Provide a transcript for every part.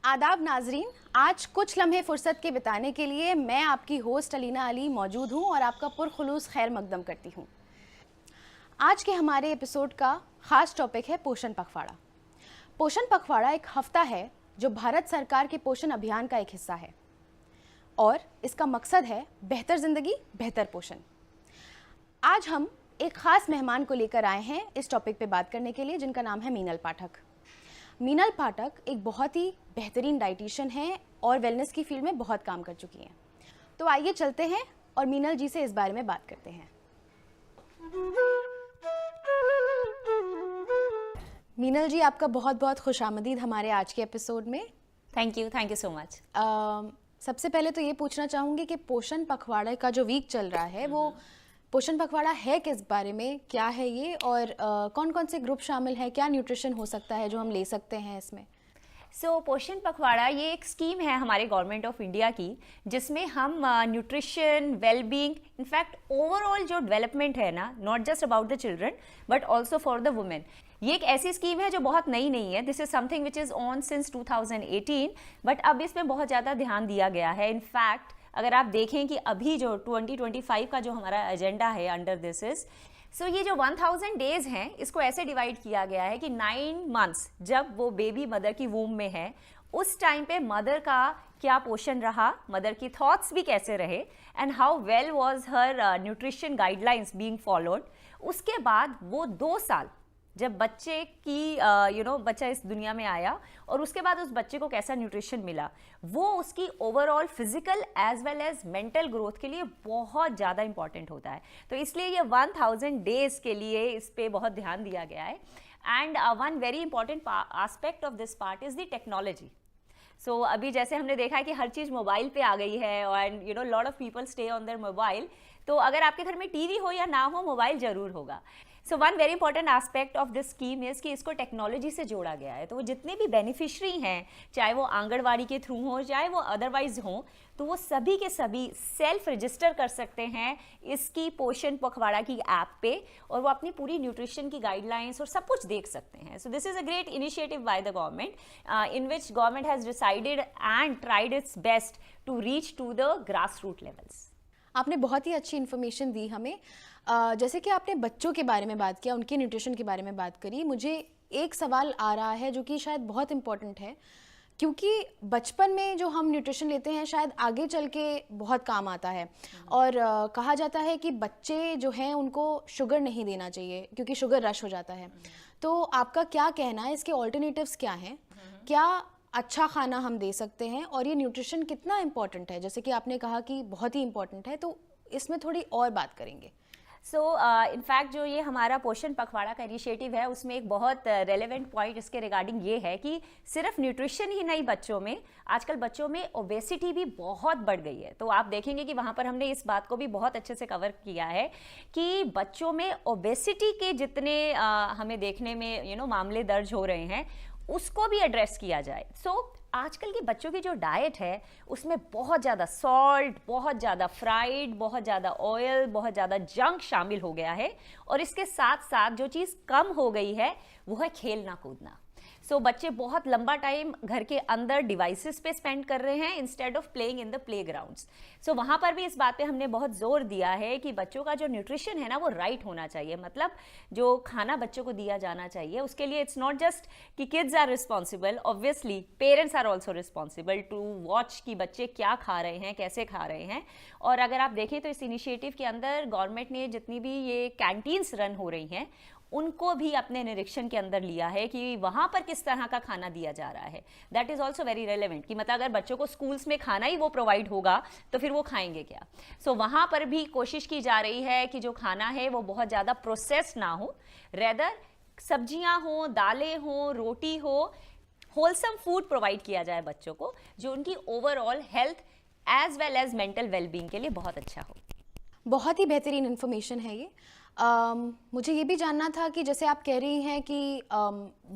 आदाब नाजरीन, आज कुछ लम्हे फ़ुर्सत के बिताने के लिए मैं आपकी होस्ट अलीना अली मौजूद हूँ और आपका पुरखुलूस खैर मकदम करती हूँ। आज के हमारे एपिसोड का ख़ास टॉपिक है पोषण पखवाड़ा। पोषण पखवाड़ा एक हफ्ता है जो भारत सरकार के पोषण अभियान का एक हिस्सा है और इसका मकसद है बेहतर ज़िंदगी, बेहतर पोषण। आज हम एक ख़ास मेहमान को लेकर आए हैं इस टॉपिक पे बात करने के लिए, जिनका नाम है मीनल पाठक। मीनल पाठक एक बहुत ही बेहतरीन डाइटिशियन हैं और वेलनेस की फील्ड में बहुत काम कर चुकी हैं। तो आइए चलते हैं और मीनल जी से इस बारे में बात करते हैं। मीनल जी, आपका बहुत बहुत खुशामदीद हमारे आज के एपिसोड में। Thank you so much. सबसे पहले तो ये पूछना चाहूँगी कि पोषण पखवाड़े का जो वीक चल रहा है वो पोषण पखवाड़ा है किस बारे में, क्या है ये, और कौन कौन से ग्रुप शामिल हैं, क्या न्यूट्रिशन हो सकता है जो हम ले सकते हैं इसमें? पोषण पखवाड़ा ये एक स्कीम है हमारे गवर्नमेंट ऑफ इंडिया की, जिसमें हम न्यूट्रिशन, वेलबींग, इनफैक्ट ओवरऑल जो डेवलपमेंट है ना, not just about the children but also for the women, ये एक ऐसी स्कीम है जो बहुत नई नहीं है। This is something which is on since 2018, but अब इसमें बहुत ज़्यादा ध्यान दिया गया है। इनफैक्ट अगर आप देखें कि अभी जो 2025 का जो हमारा एजेंडा है अंडर दिस इज ये जो 1000 डेज हैं, इसको ऐसे डिवाइड किया गया है कि 9 मंथ्स जब वो बेबी मदर की वूम में है, उस टाइम पे मदर का क्या पोषण रहा, मदर की थॉट्स भी कैसे रहे, and how well was her nutrition guidelines being followed. उसके बाद वो 2 साल जब बच्चे की बच्चा इस दुनिया में आया और उसके बाद उस बच्चे को कैसा न्यूट्रिशन मिला, वो उसकी overall physical as well as mental growth के लिए बहुत ज़्यादा इंपॉर्टेंट होता है। तो इसलिए ये 1000 डेज के लिए इस पर बहुत ध्यान दिया गया है। And one very important aspect of this part is the technology. अभी जैसे हमने देखा है कि हर चीज़ मोबाइल पे आ गई है और lot of people stay on their mobile. तो अगर आपके घर में टीवी हो या ना हो, मोबाइल ज़रूर होगा। One very important aspect of this scheme is कि इसको टेक्नोलॉजी से जोड़ा गया है। तो वो जितने भी बेनिफिशरी हैं, चाहे वो आंगनवाड़ी के थ्रू हो, चाहे वो अदरवाइज हों, तो वो सभी के सभी सेल्फ रजिस्टर कर सकते हैं इसकी पोषण पखवाड़ा की ऐप पे, और वो अपनी पूरी न्यूट्रिशन की गाइडलाइंस और सब कुछ देख सकते हैं। So this is a great initiative by the government in which government has decided and tried its best to reach to the grass root levels. आपने बहुत ही अच्छी इन्फॉर्मेशन दी हमें। जैसे कि आपने बच्चों के बारे में बात किया, उनके न्यूट्रिशन के बारे में बात करी, मुझे एक सवाल आ रहा है जो कि शायद बहुत इम्पोर्टेंट है, क्योंकि बचपन में जो हम न्यूट्रिशन लेते हैं शायद आगे चल के बहुत काम आता है। और कहा जाता है कि बच्चे जो हैं उनको शुगर नहीं देना चाहिए क्योंकि शुगर रश हो जाता है। तो आपका क्या कहना है, इसके ऑल्टरनेटिव्स क्या हैं? क्या अच्छा खाना हम दे सकते हैं और ये न्यूट्रिशन कितना इम्पॉर्टेंट है? जैसे कि आपने कहा कि बहुत ही इम्पॉर्टेंट है, तो इसमें थोड़ी और बात करेंगे। इनफैक्ट जो ये हमारा पोषण पखवाड़ा का इनिशिएटिव है, उसमें एक बहुत रेलेवेंट पॉइंट इसके रिगार्डिंग ये है कि सिर्फ न्यूट्रिशन ही नहीं, बच्चों में आजकल बच्चों में ओबेसिटी भी बहुत बढ़ गई है। तो आप देखेंगे कि वहाँ पर हमने इस बात को भी बहुत अच्छे से कवर किया है कि बच्चों में ओबेसिटी के जितने हमें देखने में मामले दर्ज हो रहे हैं, उसको भी एड्रेस किया जाए। आजकल के बच्चों की जो डाइट है उसमें बहुत ज़्यादा सॉल्ट, बहुत ज़्यादा फ्राइड, बहुत ज़्यादा ऑयल, बहुत ज़्यादा जंक शामिल हो गया है। और इसके साथ साथ जो चीज़ कम हो गई है वो है खेलना कूदना। बच्चे बहुत लंबा टाइम घर के अंदर डिवाइसेस पे स्पेंड कर रहे हैं instead of playing in the playgrounds. वहाँ पर भी इस बात पे हमने बहुत जोर दिया है कि बच्चों का जो न्यूट्रिशन है ना, वो राइट होना चाहिए। मतलब जो खाना बच्चों को दिया जाना चाहिए, उसके लिए इट्स नॉट जस्ट कि kids are responsible, obviously parents are also responsible to watch कि बच्चे क्या खा रहे हैं, कैसे खा रहे हैं। और अगर आप देखें तो इस इनिशिएटिव के अंदर गवर्नमेंट ने जितनी भी ये कैंटीन्स रन हो रही हैं, उनको भी अपने निरीक्षण के अंदर लिया है कि वहाँ पर किस तरह का खाना दिया जा रहा है। That is also very relevant कि मतलब अगर बच्चों को स्कूल्स में खाना ही वो प्रोवाइड होगा तो फिर वो खाएंगे क्या। वहाँ पर भी कोशिश की जा रही है कि जो खाना है वो बहुत ज़्यादा प्रोसेस ना हो, रेदर सब्जियाँ हों, दालें हों, रोटी हो, होलसम फूड प्रोवाइड किया जाए बच्चों को, जो उनकी overall health as well as mental wellbeing के लिए बहुत अच्छा हो। बहुत ही बेहतरीन इन्फॉर्मेशन है ये। मुझे ये भी जानना था कि जैसे आप कह रही हैं कि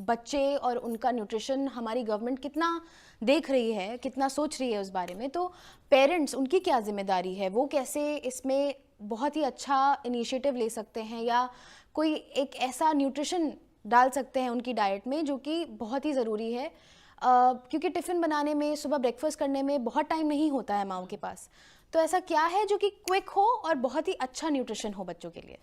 बच्चे और उनका न्यूट्रिशन हमारी गवर्नमेंट कितना देख रही है, कितना सोच रही है उस बारे में, तो पेरेंट्स, उनकी क्या जिम्मेदारी है? वो कैसे इसमें बहुत ही अच्छा इनिशिएटिव ले सकते हैं या कोई एक ऐसा न्यूट्रिशन डाल सकते हैं उनकी डाइट में जो कि बहुत ही ज़रूरी है क्योंकि टिफ़िन बनाने में, सुबह ब्रेकफास्ट करने में बहुत टाइम नहीं होता है माओ के पास। तो ऐसा क्या है जो कि क्विक हो और बहुत ही अच्छा न्यूट्रिशन हो बच्चों के लिए?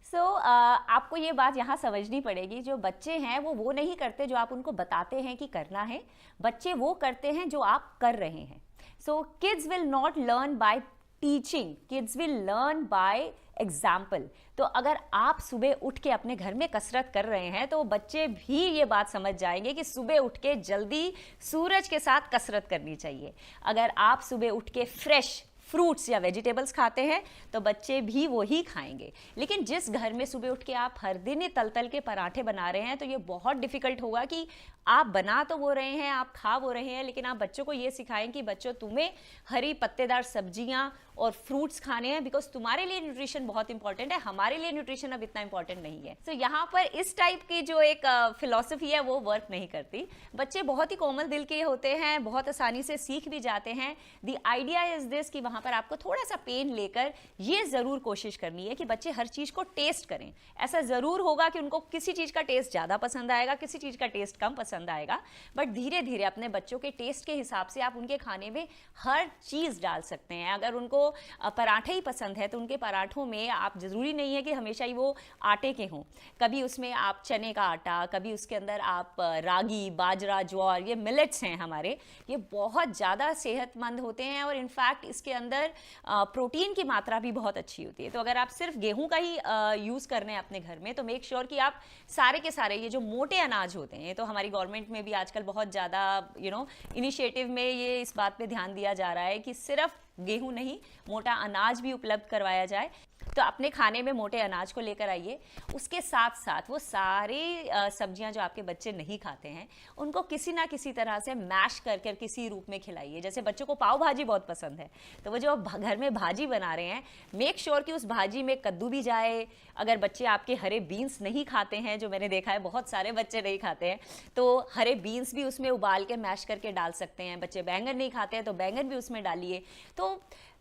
आपको ये बात यहाँ समझनी पड़ेगी, जो बच्चे हैं वो नहीं करते जो आप उनको बताते हैं कि करना है, बच्चे वो करते हैं जो आप कर रहे हैं। So kids will not learn by teaching, kids will learn by example. तो अगर आप सुबह उठ के अपने घर में कसरत कर रहे हैं तो बच्चे भी ये बात समझ जाएंगे कि सुबह उठ के जल्दी सूरज के साथ कसरत करनी चाहिए। अगर आप सुबह उठ के फ्रेश फ्रूट्स या वेजिटेबल्स खाते हैं तो बच्चे भी वही खाएंगे। लेकिन जिस घर में सुबह उठ के आप हर दिन ये तल के पराठे बना रहे हैं तो ये बहुत डिफिकल्ट होगा कि आप बना तो वो रहे हैं, आप खा वो रहे हैं, लेकिन आप बच्चों को ये सिखाएं कि बच्चों तुम्हें हरी पत्तेदार सब्जियां और फ्रूट्स खाने हैं, बिकॉज तुम्हारे लिए न्यूट्रिशन बहुत इंपॉर्टेंट है, हमारे लिए न्यूट्रिशन अब इतना इंपॉर्टेंट नहीं है। तो यहाँ पर इस टाइप की जो एक फिलॉसफी है वो वर्क नहीं करती। बच्चे बहुत ही कोमल दिल के होते हैं, बहुत आसानी से सीख भी जाते हैं। द आइडिया इज दिस कि वहाँ पर आपको थोड़ा सा पेन लेकर ये ज़रूर कोशिश करनी है कि बच्चे हर चीज़ को टेस्ट करें। ऐसा ज़रूर होगा कि उनको किसी चीज़ का टेस्ट ज़्यादा पसंद आएगा, किसी चीज़ का टेस्ट कम पसंद आएगा, बट धीरे धीरे अपने बच्चों के टेस्ट के हिसाब से आप उनके खाने में हर चीज़ डाल सकते हैं। अगर उनको पराठे ही पसंद है तो उनके पराठों में आप ज़रूरी नहीं है कि हमेशा ही वो आटे के हों, कभी उसमें आप चने का आटा, कभी उसके अंदर आप रागी, बाजरा, ज्वार, ये मिलेट्स हैं हमारे, ये बहुत ज़्यादा सेहतमंद होते हैं और इनफैक्ट इसके अंदर प्रोटीन की मात्रा भी बहुत अच्छी होती है। तो अगर आप सिर्फ गेहूं का ही यूज़ कर रहे हैं अपने घर में तो मेक श्योर कि आप सारे के सारे ये जो मोटे अनाज होते हैं, तो हमारी गवर्नमेंट में भी आजकल बहुत ज़्यादा इनिशिएटिव में ये इस बात पे ध्यान दिया जा रहा है कि सिर्फ गेहूं नहीं, मोटा अनाज भी उपलब्ध करवाया जाए। तो अपने खाने में मोटे अनाज को लेकर आइए। उसके साथ साथ वो सारे सब्जियां जो आपके बच्चे नहीं खाते हैं उनको किसी ना किसी तरह से मैश कर कर किसी रूप में खिलाइए। जैसे बच्चों को पाव भाजी बहुत पसंद है, तो वो जो घर में भाजी बना रहे हैं मेक श्योर कि उस भाजी में कद्दू भी जाए। अगर बच्चे आपके हरे बीन्स नहीं खाते हैं, जो मैंने देखा है बहुत सारे बच्चे नहीं खाते हैं, तो हरे बीन्स भी उसमें उबाल के मैश करके डाल सकते हैं। बच्चे बैंगन नहीं खाते हैं तो बैंगन भी उसमें डालिए। तो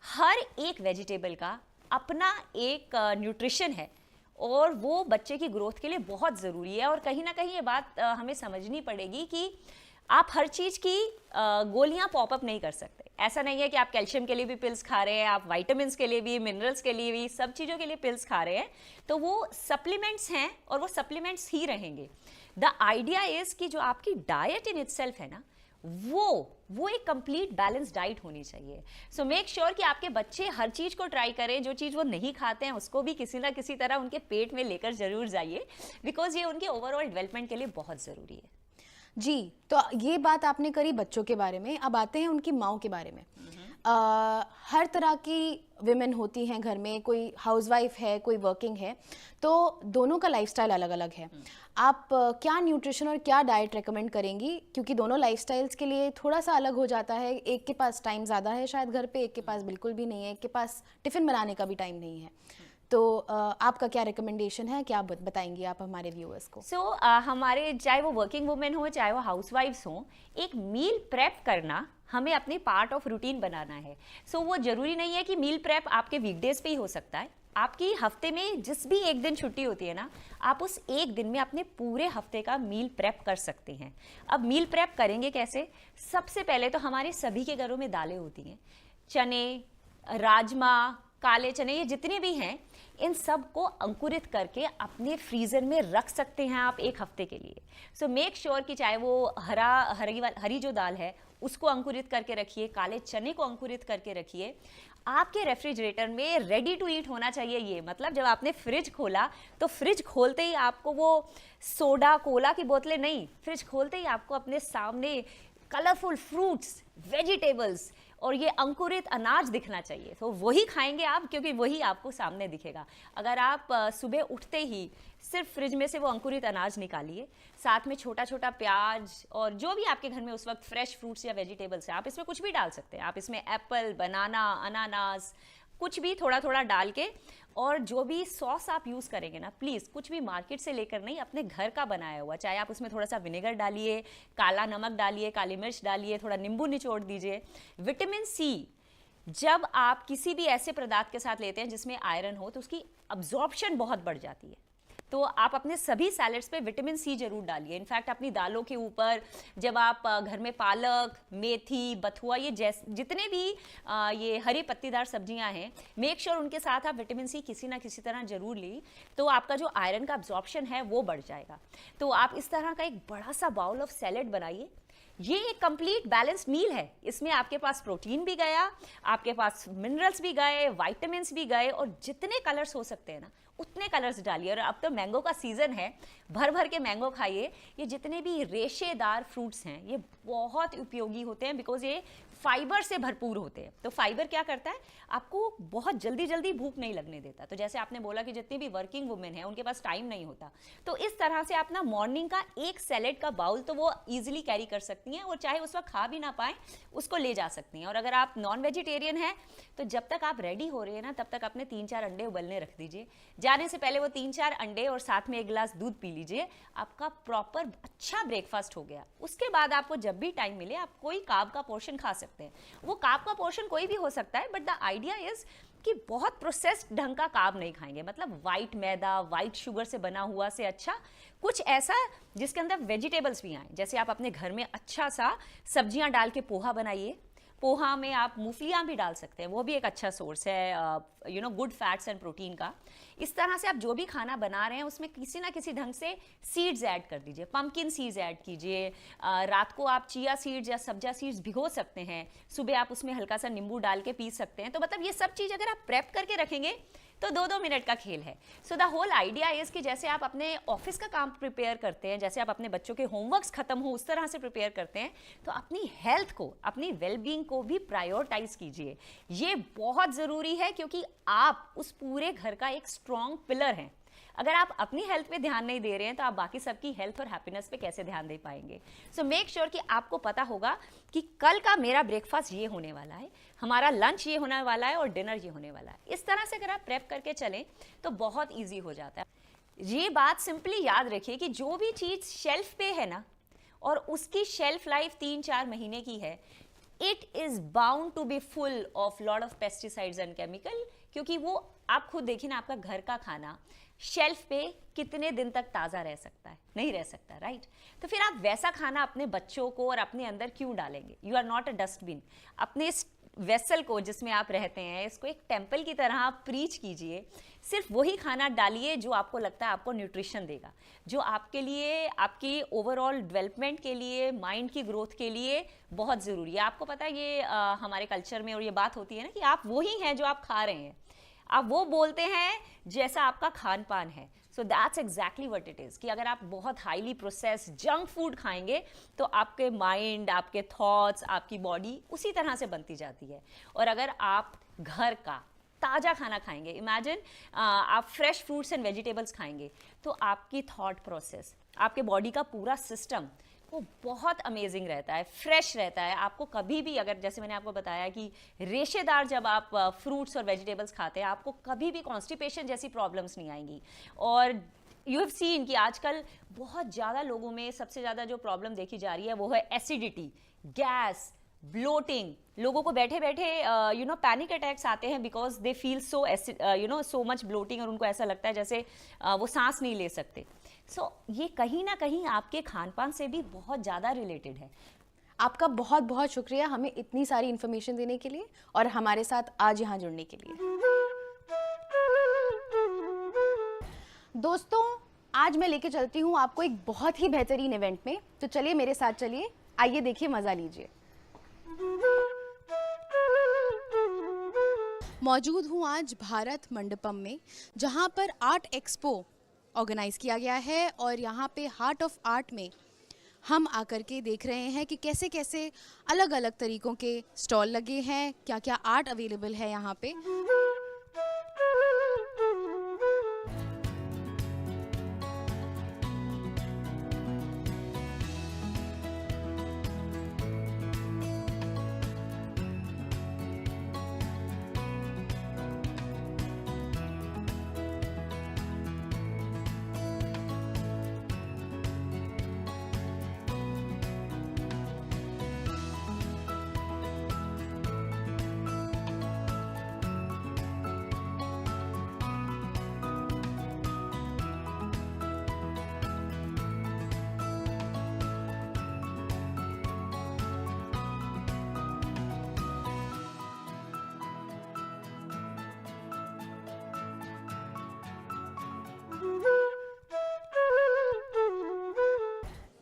हर एक वेजिटेबल का अपना एक न्यूट्रिशन है और वो बच्चे की ग्रोथ के लिए बहुत ज़रूरी है। और कहीं ना कहीं ये बात हमें समझनी पड़ेगी कि आप हर चीज़ की गोलियां पॉपअप नहीं कर सकते। ऐसा नहीं है कि आप कैल्शियम के लिए भी पिल्स खा रहे हैं, आप वाइटामिन्स के लिए भी, मिनरल्स के लिए भी, सब चीज़ों के लिए पिल्स खा रहे हैं, तो वो सप्लीमेंट्स हैं और वो सप्लीमेंट्स ही रहेंगे। द आइडिया इज़ कि जो आपकी डाइट इन इटसेल्फ है ना, वो एक कंप्लीट बैलेंस डाइट होनी चाहिए। सो मेक श्योर कि आपके बच्चे हर चीज़ को ट्राई करें, जो चीज़ वो नहीं खाते हैं उसको भी किसी ना किसी तरह उनके पेट में लेकर जरूर जाइए, बिकॉज ये उनके ओवरऑल डेवलपमेंट के लिए बहुत ज़रूरी है। जी, तो ये बात आपने करी बच्चों के बारे में, अब आते हैं उनकी माँ के बारे में। हर तरह की विमेन होती हैं घर में, कोई हाउसवाइफ है, कोई वर्किंग है, तो दोनों का लाइफस्टाइल अलग अलग है। आप क्या न्यूट्रिशन और क्या डाइट रेकमेंड करेंगी, क्योंकि दोनों लाइफस्टाइल्स के लिए थोड़ा सा अलग हो जाता है। एक के पास टाइम ज़्यादा है शायद घर पे, एक के पास बिल्कुल भी नहीं है, एक के पास टिफ़िन बनाने का भी टाइम नहीं है। तो आपका क्या रिकमेंडेशन है, क्या बताएंगी आप हमारे व्यूअर्स को? हमारे चाहे वो वर्किंग वुमेन हो चाहे वो हाउसवाइफ्स हो, एक मील प्रेप करना हमें अपनी पार्ट ऑफ रूटीन बनाना है। वो ज़रूरी नहीं है कि मील प्रेप आपके वीकडेज पे ही हो सकता है। आपकी हफ्ते में जिस भी एक दिन छुट्टी होती है ना, आप उस एक दिन में अपने पूरे हफ्ते का मील प्रेप कर सकते हैं। अब मील प्रेप करेंगे कैसे? सबसे पहले तो हमारे सभी के घरों में दालें होती हैं, चने, राजमा, काले चने, ये जितने भी हैं, इन सब को अंकुरित करके अपने फ्रीज़र में रख सकते हैं आप एक हफ्ते के लिए। मेक श्योर कि चाहे वो हरी जो दाल है उसको अंकुरित करके रखिए, काले चने को अंकुरित करके रखिए। आपके रेफ्रिजरेटर में रेडी टू ईट होना चाहिए। ये मतलब जब आपने फ्रिज खोला तो फ्रिज खोलते ही आपको वो सोडा कोला की बोतलें नहीं, फ्रिज खोलते ही आपको अपने सामने कलरफुल फ्रूट्स, वेजिटेबल्स और ये अंकुरित अनाज दिखना चाहिए। तो वही खाएंगे आप, क्योंकि वही आपको सामने दिखेगा। अगर आप सुबह उठते ही सिर्फ फ्रिज में से वो अंकुरित अनाज निकालिए, साथ में छोटा छोटा प्याज और जो भी आपके घर में उस वक्त फ्रेश फ्रूट्स या वेजिटेबल्स हैं, आप इसमें कुछ भी डाल सकते हैं। आप इसमें एप्पल, बनाना, अनानास, कुछ भी थोड़ा थोड़ा डाल के, और जो भी सॉस आप यूज़ करेंगे ना, प्लीज़ कुछ भी मार्केट से लेकर नहीं, अपने घर का बनाया हुआ। चाहे आप उसमें थोड़ा सा विनेगर डालिए, काला नमक डालिए, काली मिर्च डालिए, थोड़ा नींबू निचोड़ दीजिए। विटामिन सी जब आप किसी भी ऐसे पदार्थ के साथ लेते हैं जिसमें आयरन हो तो उसकी अब्जॉर्प्शन बहुत बढ़ जाती है। तो आप अपने सभी सैलड्स पे विटामिन सी जरूर डालिए। इनफैक्ट अपनी दालों के ऊपर जब आप घर में पालक, मेथी, बथुआ, ये जितने भी ये हरी पत्तीदार सब्जियां हैं, मेक श्योर उनके साथ आप विटामिन सी किसी ना किसी तरह जरूर ली, तो आपका जो आयरन का अब्जॉर्प्शन है वो बढ़ जाएगा। तो आप इस तरह का एक बड़ा सा बाउल ऑफ सैलेड बनाइए। ये एक कंप्लीट बैलेंस्ड मील है। इसमें आपके पास प्रोटीन भी गया, आपके पास मिनरल्स भी गए, विटामिन्स भी गए, और जितने कलर्स हो सकते हैं ना उतने कलर्स डालिए। और अब तो मैंगो का सीजन है, भर भर के मैंगो खाइए। ये जितने भी रेशेदार फ्रूट्स हैं ये बहुत उपयोगी होते हैं, बिकॉज ये फाइबर से भरपूर होते हैं। तो फाइबर क्या करता है, आपको बहुत जल्दी जल्दी भूख नहीं लगने देता। तो जैसे आपने बोला कि जितनी भी वर्किंग वुमेन है उनके पास टाइम नहीं होता, तो इस तरह से अपना मॉर्निंग का एक सैलेड का बाउल तो वो इजीली कैरी कर सकती हैं, और चाहे उस वक्त खा भी ना पाए उसको ले जा सकती हैं। और अगर आप नॉन वेजिटेरियन हैं तो जब तक आप रेडी हो रहे हैं ना तब तक अपने 3-4 अंडे उबलने रख दीजिए। जाने से पहले वो 3-4 अंडे और साथ में एक गिलास दूध पी लीजिए, आपका प्रॉपर अच्छा ब्रेकफास्ट हो गया। उसके बाद आपको जब भी टाइम मिले आप कोई कार्ब का पोर्शन खा सकते हैं। वो कार्ब का पोर्शन कोई भी हो सकता है, बट द आइडिया इज कि बहुत प्रोसेस्ड ढंग का कार्ब नहीं खाएंगे। मतलब वाइट मैदा, वाइट शुगर से बना हुआ से अच्छा कुछ ऐसा जिसके अंदर वेजिटेबल्स भी आए। जैसे आप अपने घर में अच्छा सा सब्जियां डाल के पोहा बनाइए। पोहा में आप मूंगफलियाँ भी डाल सकते हैं, वो भी एक अच्छा सोर्स है गुड फैट्स एंड प्रोटीन का। इस तरह से आप जो भी खाना बना रहे हैं उसमें किसी ना किसी ढंग से सीड्स ऐड कर दीजिए। पंपकिन सीड्स ऐड कीजिए। रात को आप चिया सीड्स या सब्जा सीड्स भिगो सकते हैं, सुबह आप उसमें हल्का सा नींबू डाल के पी सकते हैं। तो मतलब ये सब चीज़ अगर आप प्रेप करके रखेंगे तो 2-2 मिनट का खेल है। So the whole idea is कि जैसे आप अपने ऑफिस का काम प्रिपेयर करते हैं, जैसे आप अपने बच्चों के होमवर्क्स खत्म हो उस तरह से प्रिपेयर करते हैं, तो अपनी हेल्थ को, अपनी वेलबींग को भी प्रायोरिटाइज कीजिए। ये बहुत ज़रूरी है क्योंकि आप उस पूरे घर का एक स्ट्रॉन्ग पिलर हैं। अगर आप अपनी हेल्थ पे ध्यान नहीं दे रहे हैं तो आप बाकी सबकी हेल्थ और हैप्पीनेस पे कैसे ध्यान दे पाएंगे। सो मेक श्योर कि आपको पता होगा कि कल का मेरा ब्रेकफास्ट ये होने वाला है, हमारा लंच ये होने वाला है और डिनर ये होने वाला है। इस तरह से अगर आप प्रेप करके चलें तो बहुत ईजी हो जाता है। ये बात सिंपली याद रखिए कि जो भी चीज़ शेल्फ पे है ना और उसकी शेल्फ लाइफ 3-4 महीने की है, it is bound to be full of lot of pesticides and chemical. क्योंकि वो आप खुद देखिए ना, आपका घर का खाना शेल्फ पे कितने दिन तक ताज़ा रह सकता है, नहीं रह सकता, राइट। तो फिर आप वैसा खाना अपने बच्चों को और अपने अंदर क्यों डालेंगे। You are not a dustbin. अपने इस वेसल को जिसमें आप रहते हैं इसको एक टेम्पल की तरह आप प्रीच कीजिए। सिर्फ वही खाना डालिए जो आपको लगता है आपको न्यूट्रिशन देगा, जो आपके लिए, आपकी ओवरऑल डेवलपमेंट के लिए, माइंड की ग्रोथ के लिए बहुत ज़रूरी है। आपको पता है ये हमारे कल्चर में और ये बात होती है ना कि आप वही हैं जो आप खा रहे हैं, आप वो बोलते हैं जैसा आपका खान पान है। So that's exactly what it is कि अगर आप बहुत हाईली प्रोसेस्ड जंक फूड खाएंगे तो आपके माइंड, आपके थॉट्स, आपकी बॉडी उसी तरह से बनती जाती है। और अगर आप घर का ताज़ा खाना खाएंगे, इमेजिन आप फ्रेश फ्रूट्स एंड वेजिटेबल्स खाएंगे, तो आपकी थॉट प्रोसेस, आपके बॉडी का पूरा सिस्टम वो बहुत अमेजिंग रहता है, फ्रेश रहता है। आपको कभी भी, अगर जैसे मैंने आपको बताया कि रेशेदार जब आप फ्रूट्स और वेजिटेबल्स खाते हैं आपको कभी भी कॉन्स्टिपेशन जैसी प्रॉब्लम्स नहीं आएंगी। और यू हैव सीन कि आजकल बहुत ज़्यादा लोगों में सबसे ज़्यादा जो प्रॉब्लम देखी जा रही है वो है एसिडिटी, गैस, ब्लोटिंग। लोगों को बैठे बैठे पैनिक अटैक्स आते हैं because they feel so much bloating, और उनको ऐसा लगता है जैसे वो सांस नहीं ले सकते। सो ये कहीं ना कहीं आपके खान पान से भी बहुत ज़्यादा रिलेटेड है। आपका बहुत बहुत शुक्रिया हमें इतनी सारी इन्फॉर्मेशन देने के लिए और हमारे साथ आज यहाँ जुड़ने के लिए। दोस्तों, आज मैं लेके चलती हूँ आपको एक बहुत ही बेहतरीन इवेंट में, तो चलिए मेरे साथ चलिए, आइए देखिए, मज़ा लीजिए। मौजूद हूँ आज भारत मंडपम में, जहाँ पर आर्ट एक्सपो ऑर्गेनाइज किया गया है और यहाँ पे हार्ट ऑफ आर्ट में हम आकर के देख रहे हैं कि कैसे कैसे अलग अलग तरीकों के स्टॉल लगे हैं, क्या क्या आर्ट अवेलेबल है यहाँ पे।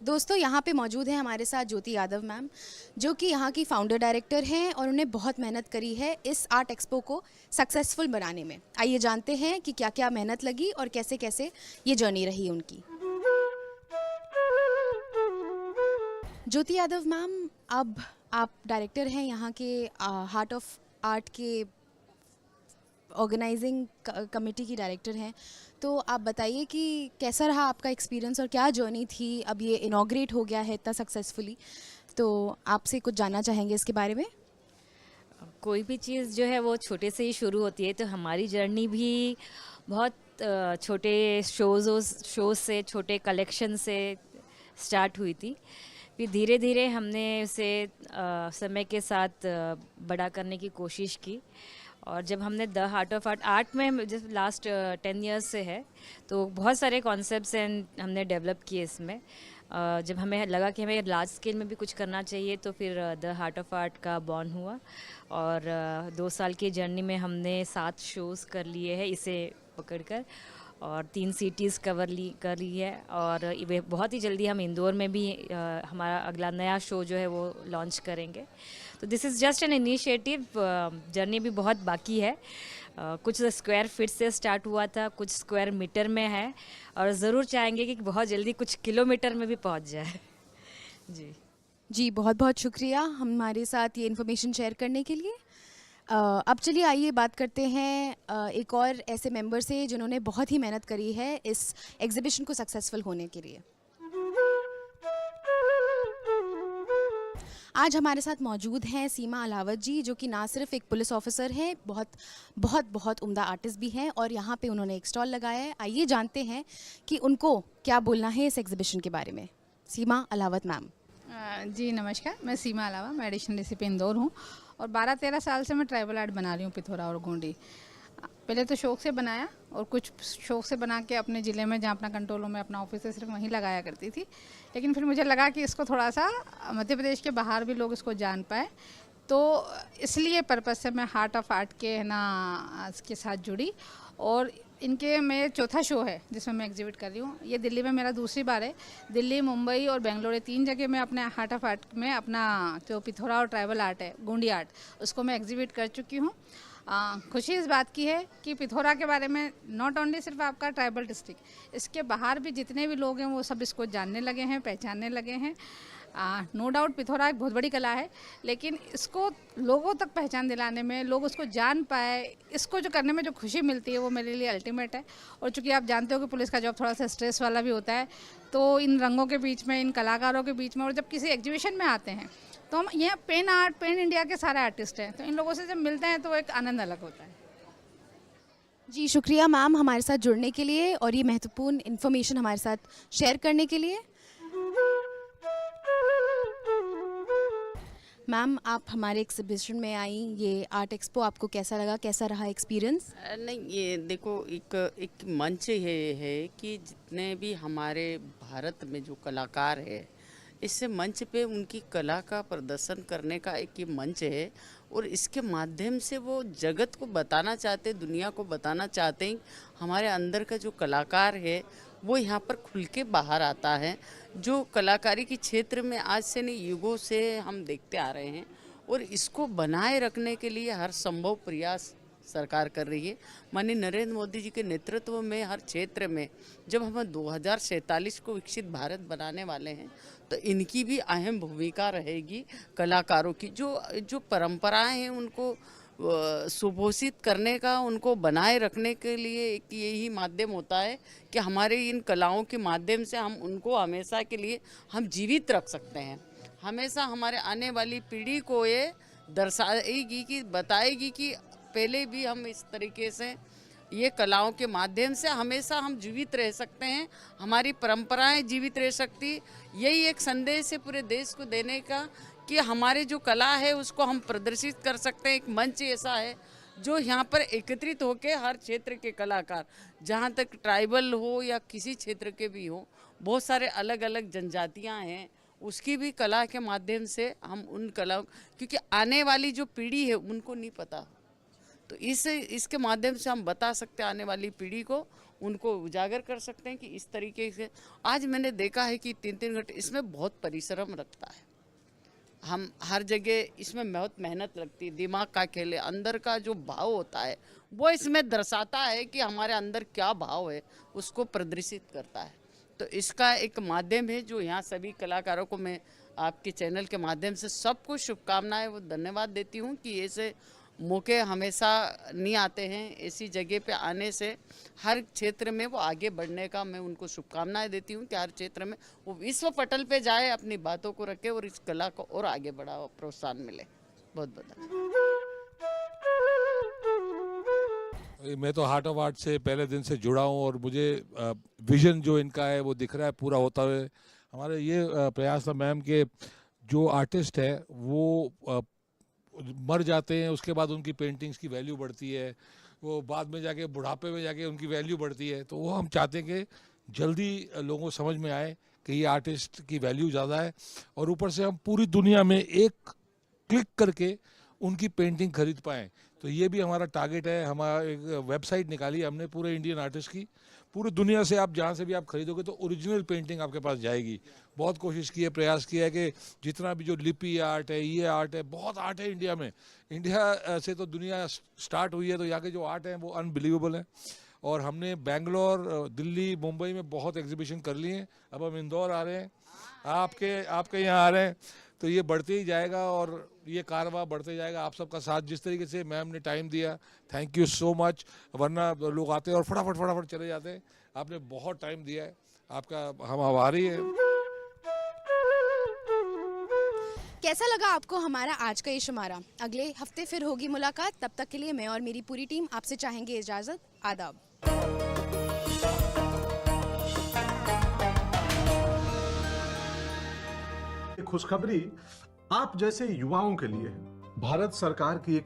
दोस्तों यहाँ पे मौजूद है हमारे साथ ज्योति यादव मैम, जो कि यहाँ की फाउंडर डायरेक्टर हैं और उन्हें बहुत मेहनत करी है इस आर्ट एक्सपो को सक्सेसफुल बनाने में। आइए जानते हैं कि क्या क्या मेहनत लगी और कैसे कैसे ये जर्नी रही उनकी। ज्योति यादव मैम, अब आप डायरेक्टर हैं यहाँ के हार्ट ऑफ आर्ट के ऑर्गेनाइजिंग कमेटी की डायरेक्टर हैं, तो आप बताइए कि कैसा रहा आपका एक्सपीरियंस और क्या जर्नी थी। अब ये इनॉग्रेट हो गया है इतना सक्सेसफुली, तो आपसे कुछ जानना चाहेंगे इसके बारे में। कोई भी चीज़ जो है वो छोटे से ही शुरू होती है, तो हमारी जर्नी भी बहुत छोटे शोज़ से, छोटे कलेक्शन से स्टार्ट हुई थी। फिर धीरे धीरे हमने उसे समय के साथ बड़ा करने की कोशिश की, और जब हमने द हार्ट ऑफ आर्ट में जब लास्ट 10 इयर्स से है, तो बहुत सारे कॉन्सेप्ट्स हैं हमने डेवलप किए इसमें। जब हमें लगा कि हमें लार्ज स्केल में भी कुछ करना चाहिए, तो फिर द हार्ट ऑफ आर्ट का बॉर्न हुआ, और 2 साल की जर्नी में हमने 7 शोज़ कर लिए हैं इसे पकड़कर, और 3 सिटीज़ कर ली है, और वे बहुत ही जल्दी हम इंदौर में भी हमारा अगला नया शो जो है वो लॉन्च करेंगे। तो this is just an initiative, journey भी बहुत बाकी है। कुछ स्क्वायर फीट से स्टार्ट हुआ था, कुछ स्क्वायर मीटर में है, और ज़रूर चाहेंगे कि बहुत जल्दी कुछ किलोमीटर में भी पहुंच जाए। जी, बहुत बहुत शुक्रिया हमारे साथ ये इन्फॉर्मेशन शेयर करने के लिए। अब चलिए आइए बात करते हैं एक और ऐसे मेंबर से जिन्होंने बहुत ही मेहनत करी है इस एग्जीबिशन को सक्सेसफुल होने के लिए। आज हमारे साथ मौजूद हैं सीमा अलावत जी, जो कि ना सिर्फ एक पुलिस ऑफिसर हैं, बहुत उम्दा आर्टिस्ट भी हैं, और यहाँ पे उन्होंने एक स्टॉल लगाया है। आइए जानते हैं कि उनको क्या बोलना है इस एग्जीबिशन के बारे में। सीमा अलावत मैम। जी नमस्कार, मैं सीमा अलावा, मैं एडिशनल डीसीपी इंदौर हूँ, और 12-13 साल से मैं ट्राइबल आर्ट बना रही हूँ पिथौरा और गोंडी। पहले तो शौक से बनाया, और कुछ शौक से बना के अपने ज़िले में जहाँ अपना कंट्रोल रूम में अपना ऑफिस है सिर्फ वहीं लगाया करती थी। लेकिन फिर मुझे लगा कि इसको थोड़ा सा मध्य प्रदेश के बाहर भी लोग इसको जान पाए, तो इसलिए पर्पज़ से मैं हार्ट ऑफ आर्ट के इसके साथ जुड़ी। और इनके में चौथा शो है जिसमें मैं एग्जिबिट कर रही हूँ। ये दिल्ली में मेरा दूसरी बार है। दिल्ली, मुंबई और बेंगलोर, ये 3 जगह मैं अपने हार्ट ऑफ आर्ट में अपना जो पिथौरा और ट्राइबल आर्ट है, गोंडी आर्ट, उसको मैं एग्जिबिट कर चुकी हूँ। खुशी इस बात की है कि पिथौरा के बारे में नॉट ओनली सिर्फ आपका ट्राइबल डिस्ट्रिक्ट, इसके बाहर भी जितने भी लोग हैं वो सब इसको जानने लगे हैं, पहचानने लगे हैं। नो डाउट पिथौरा एक बहुत बड़ी कला है, लेकिन इसको लोगों तक पहचान दिलाने में, लोग उसको जान पाए, इसको जो करने में जो खुशी मिलती है वो मेरे लिए अल्टीमेट है। और चूँकि आप जानते हो कि पुलिस का जॉब थोड़ा सा स्ट्रेस वाला भी होता है, तो इन रंगों के बीच में, इन कलाकारों के बीच में, और जब किसी एग्जीबिशन में आते हैं तो हम यहाँ पेन इंडिया के सारे आर्टिस्ट हैं, तो इन लोगों से जब मिलते हैं तो एक आनंद अलग होता है। जी शुक्रिया मैम हमारे साथ जुड़ने के लिए और ये महत्वपूर्ण इन्फॉर्मेशन हमारे साथ शेयर करने के लिए। मैम, आप हमारे एग्जीबिशन में आई, ये आर्ट एक्सपो आपको कैसा लगा, कैसा रहा एक्सपीरियंस? नहीं, ये देखो एक मंच है कि जितने भी हमारे भारत में जो कलाकार है, इससे मंच पे उनकी कला का प्रदर्शन करने का एक ये मंच है, और इसके माध्यम से वो जगत को बताना चाहते, दुनिया को बताना चाहते हैं हमारे अंदर का जो कलाकार है वो यहाँ पर खुल के बाहर आता है, जो कलाकारी के क्षेत्र में आज से नहीं युगों से हम देखते आ रहे हैं, और इसको बनाए रखने के लिए हर संभव प्रयास सरकार कर रही है। माननीय नरेंद्र मोदी जी के नेतृत्व में हर क्षेत्र में जब हम 2047 को विकसित भारत बनाने वाले हैं, तो इनकी भी अहम भूमिका रहेगी। कलाकारों की जो परंपराएं हैं उनको सुपोषित करने का, उनको बनाए रखने के लिए एक यही माध्यम होता है कि हमारे इन कलाओं के माध्यम से हम उनको हमेशा के लिए हम जीवित रख सकते हैं। हमेशा हमारे आने वाली पीढ़ी को ये दर्शाएगी कि बताएगी कि पहले भी हम इस तरीके से ये कलाओं के माध्यम से हमेशा हम जीवित रह सकते हैं, हमारी परंपराएं जीवित रह सकती। यही एक संदेश है पूरे देश को देने का कि हमारे जो कला है उसको हम प्रदर्शित कर सकते हैं। एक मंच ऐसा है जो यहाँ पर एकत्रित होकर हर क्षेत्र के कलाकार, जहाँ तक ट्राइबल हो या किसी क्षेत्र के भी हो, बहुत सारे अलग अलग जनजातियाँ हैं, उसकी भी कला के माध्यम से हम उन कलाओं, क्योंकि आने वाली जो पीढ़ी है उनको नहीं पता तो इसके माध्यम से हम बता सकते हैं आने वाली पीढ़ी को, उनको उजागर कर सकते हैं कि इस तरीके से। आज मैंने देखा है कि 3-3 घंटे इसमें बहुत परिश्रम लगता है, हम हर जगह इसमें बहुत मेहनत लगती है, दिमाग का खेल है, अंदर का जो भाव होता है वो इसमें दर्शाता है कि हमारे अंदर क्या भाव है, उसको प्रदर्शित करता है। तो इसका एक माध्यम है जो यहाँ सभी कलाकारों को मैं आपके चैनल के माध्यम से सबको शुभकामनाएं वो धन्यवाद देती हूँ कि ऐसे मौके हमेशा नहीं आते हैं। ऐसी जगह पे आने से हर क्षेत्र में वो आगे बढ़ने का मैं उनको शुभकामनाएं देती हूँ कि हर क्षेत्र में वो विश्व पटल पे जाए, अपनी बातों को रखे और इस कला को और आगे बढ़ाओ, प्रोत्साहन मिले। बहुत बहुत मैं तो हार्ट ऑफ आर्ट से पहले दिन से जुड़ा हूँ और मुझे विजन जो इनका है वो दिख रहा है पूरा होता हुए। हमारे ये प्रयास था मैम के जो आर्टिस्ट है वो मर जाते हैं, उसके बाद उनकी पेंटिंग्स की वैल्यू बढ़ती है, वो बाद में जाके बुढ़ापे में जाके उनकी वैल्यू बढ़ती है। तो वो हम चाहते हैं कि जल्दी लोगों को समझ में आए कि ये आर्टिस्ट की वैल्यू ज़्यादा है, और ऊपर से हम पूरी दुनिया में एक क्लिक करके उनकी पेंटिंग खरीद पाएँ। तो ये भी हमारा टारगेट है। हमारा एक वेबसाइट निकाली है हमने पूरे इंडियन आर्टिस्ट की, पूरी दुनिया से आप जहाँ से भी आप खरीदोगे तो ओरिजिनल पेंटिंग आपके पास जाएगी। बहुत कोशिश की है, प्रयास किया है कि जितना भी जो लिपि आर्ट है, ये आर्ट है, बहुत आर्ट है इंडिया में। इंडिया से तो दुनिया स्टार्ट हुई है, तो यहाँ के जो आर्ट हैं वो अनबिलीवेबल हैं। और हमने बेंगलोर, दिल्ली, मुंबई में बहुत एग्जीबिशन कर लिए हैं। अब हम इंदौर आ रहे हैं, आपके यहाँ आ रहे हैं। तो ये बढ़ते ही जाएगा और ये कारवां बढ़ते जाएगा। आप सबका साथ, जिस तरीके से मैम ने टाइम दिया, थैंक यू सो मच। वरना लोग आते हैं और फटाफट चले जाते हैं। आपने बहुत टाइम दिया है, आपका हम आभारी हैं। कैसा लगा आपको हमारा आज का ये शुमारा? अगले हफ्ते फिर होगी मुलाकात। तब तक के लिए मैं और मेरी पूरी टीम आपसे चाहेंगे इजाज़त। आदाब। खुशखबरी आप जैसे युवाओं के लिए है। भारत सरकार की एक